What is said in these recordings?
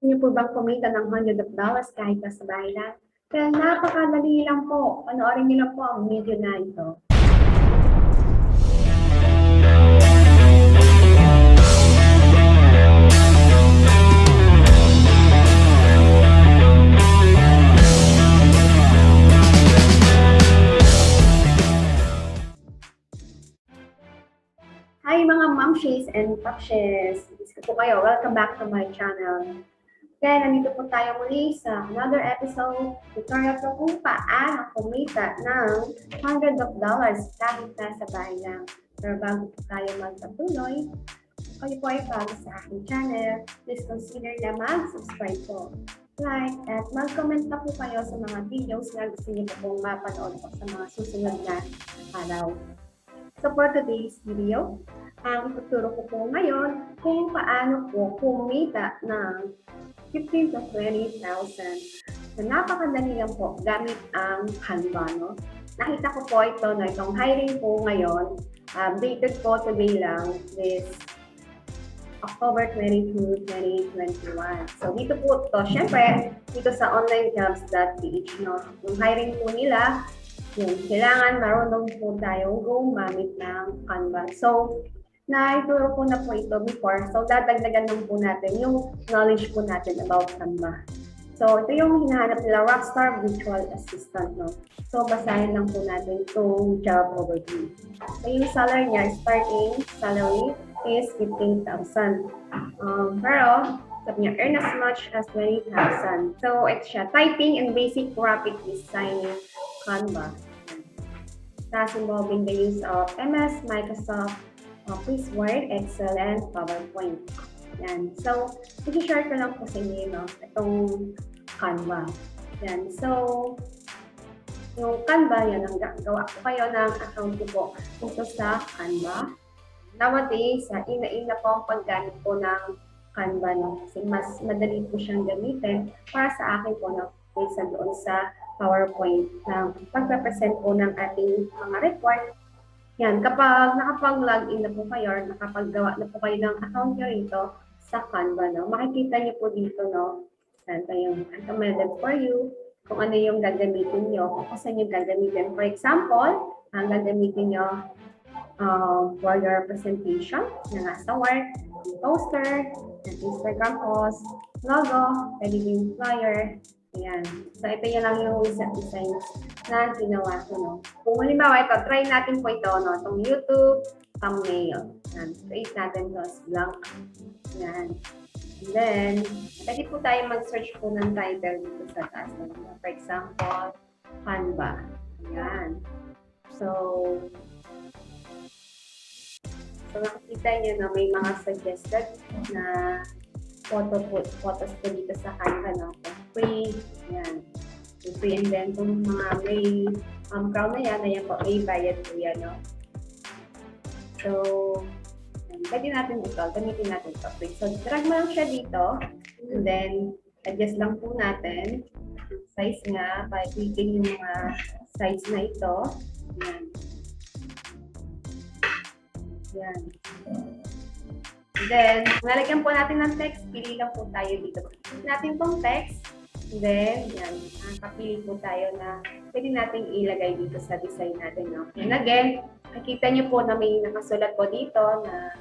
niyo po bang kumita ng $100 kahit nasa bahay lang? Kaya napakadali lang po. Panoorin niyo lang po ang video na ito. Hi mga Momshies and Popshies! Gusto po kayo. Welcome back to my channel. Kaya nandito po tayo muli sa another episode. Tutorial ko kung paano kumita ng $100 kahit nasa bahay lang. Pero bago po tayo magpatuloy, kayo po ay bago sa aking channel, please consider na mag-subscribe po. Like at mag-comment na po kayo sa mga videos na gusto niyo po pong mapanood po sa mga susunod na araw. So for today's video, ang ituturo ko po ngayon kung paano po kumita ng 15,000 to 20,000. So napakadali lang po gamit ang Canva, no? Nakita ko po ito na itong hiring po ngayon, dated po today lang, this October 22, 2021. So dito po ito, syempre, dito sa onlinejobs.ph, no? Yung hiring po nila, yun, kailangan marunong po tayong gumamit ng Canva. So, naituro ko na po ito before. So, dadagdagan lang po natin yung knowledge po natin about Canva. So, ito yung hinahanap nila, Rockstar Virtual Assistant, no? So, basahin lang po natin itong job overview. So, yung salary niya, starting salary is 15,000. Pero, sabi niya, earn as much as 20,000. So, ito siya, typing and basic graphic designing Canva. Tapos involving the use of MS, Microsoft, Office, Word, Excel, and PowerPoint. Yan. So, i-share ko lang po sa inyo, no, itong Canva. Yan. So, yung Canva, yan, ang gawa ko kayo ng account ko po dito sa Canva. Nowadays, ina-ina po ang paggamit po ng Canva, no? Kasi mas madali po siyang gamitin para sa akin po, no, kaysa doon sa PowerPoint na pagpapresent po ng ating mga report. Yan, kapag nakapag-login na po kayo or nakapaggawa na po kayo ng account nyo rito sa Canva, no, makikita nyo po dito, no, ito yung recommended for you, kung ano yung gagamitin nyo, kung saan yung gagamitin. For example, ang gagamitin nyo for your presentation, na nasa work, poster, Instagram post, logo, pwede yung flyer. Ayan. So, ito yan lang yung designs na ginawa ko, no. Kung halimbawa ito, try natin po ito, no, itong YouTube thumbnail. Ayan. Create natin ito as blank. Ayan. And then, pwede po tayo mag-search po ng title dito sa taas. For example, Canva. Ayan. So, nakikita nyo na may mga suggested na photos po dito sa Canva, no? Free, yan. Free, and then kung mga may crown na yan, ayan po, may bayad po yan, no? So, pwede natin ito, gamitin natin ito. So, drag mo lang siya dito, and then, adjust lang po natin. Size nga, pag-clicking yung mga size na ito. Yan. Yan. And then, nalagyan po natin ng text, pili lang po tayo dito. Pili natin pong text, and then, yan, kapili po tayo na pwede natin ilagay dito sa design natin. No? And again, nakita nyo po na may nakasulat po dito na,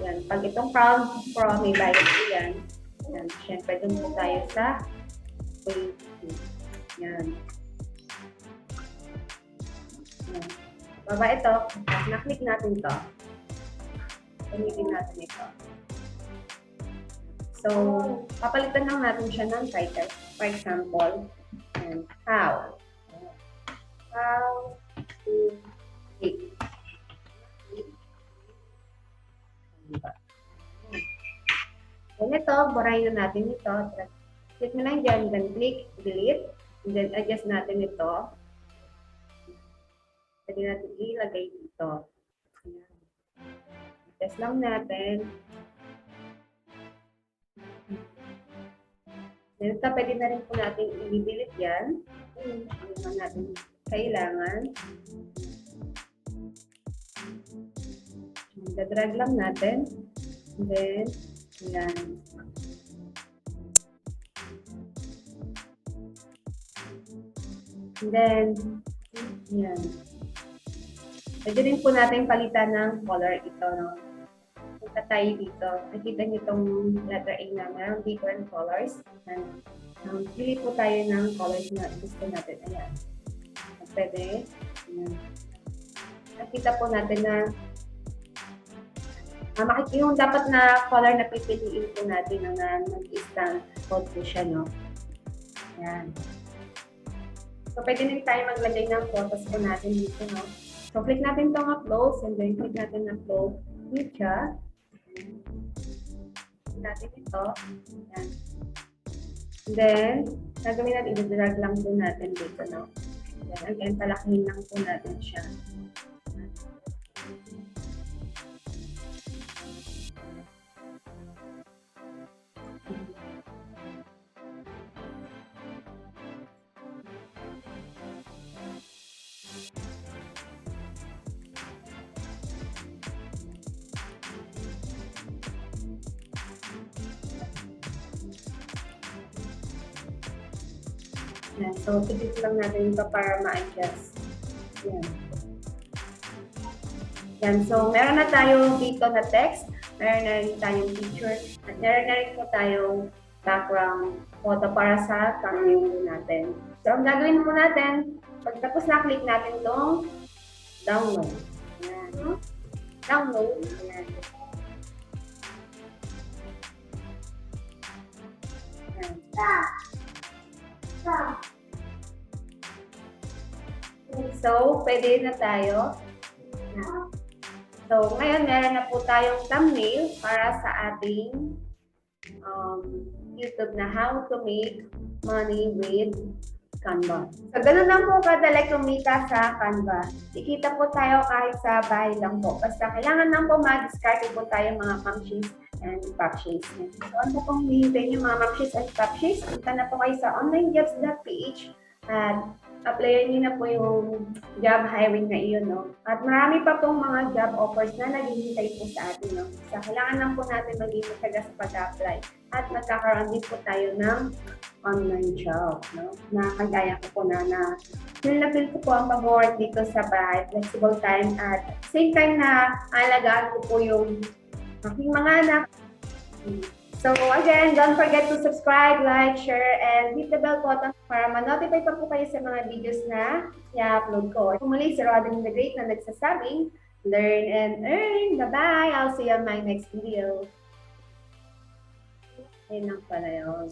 yan, pag itong pro, may bayad po yan. Yan, syempre dun po tayo sa free. Yan. Yan. Baba ito, na-click natin ito. Gamitin natin ito. So, papalitan lang natin siya ng title. For example, how to click. Ganito, burahin na natin ito. Click na lang dyan, then click, delete, and then adjust natin ito. Pwede natin ilagay dito. Test lang natin. Ito, pwede na rin po natin i-delete yan. Ano naman natin kailangan. Dadrag lang natin. And then, yan. And then, yan. Pwede rin po natin palitan ng color ito, no? Punta tayo dito. Nakita niyo itong letter A na mayroong different colors. And, pili po tayo ng colors na gusto natin. Ayan. Pwede. Ayan. Nakita po natin na yung dapat na color na pipiliin po natin na nag-stand code po siya, no? Ayan. So, pwede rin tayo maglagay ng photos po natin dito, no? So, click natin itong upload and then click natin upload picture. Click natin ito. Ayan. And then, gagawin natin, i-drag lang po natin dito, no? Ayan. Again, palakihin lang po natin siya. Yan. So, tipid lang natin ito para ma-adjust. Yan. Yan. So, meron na tayo dito na text. Meron na rin tayong picture. At meron na rin po tayong background photo para sa thumbnail natin. So, ang gagawin po natin, pagtapos na click natin itong download. Yan. Download. Yan. Yan. So, pwede na tayo. So, ngayon, meron na po tayong thumbnail para sa ating YouTube na how to make money with Canva. So, ganun lang po kadali kumita sa Canva. Kikita po tayo kahit sa bahay lang po. Basta kailangan lang po ma-discard po tayo mga Momshies and Popshies. So, ano pong hihintay niyo mga Momshies and Popshies? Punta na po kayo sa onlinejobs.ph at applyan niyo na po yung job hiring na iyon, no? At marami pa pong mga job offers na naghihintay po sa atin, no? So, kailangan lang po natin maging matagas sa pag-apply. At magkakaroon din po tayo ng online job, no? Na kagaya ko po na feel ko po ang pag-work dito sa bahay, flexible time, at same time na alagaan ko po yung aking mga anak. So again, don't forget to subscribe, like, share, and hit the bell button para ma-notify pa po kayo sa mga videos na i-upload ko. Muli, si Rodin the Great na nagsasabing, learn and earn. Bye-bye! I'll see you on my next video. Ayun lang pala yun.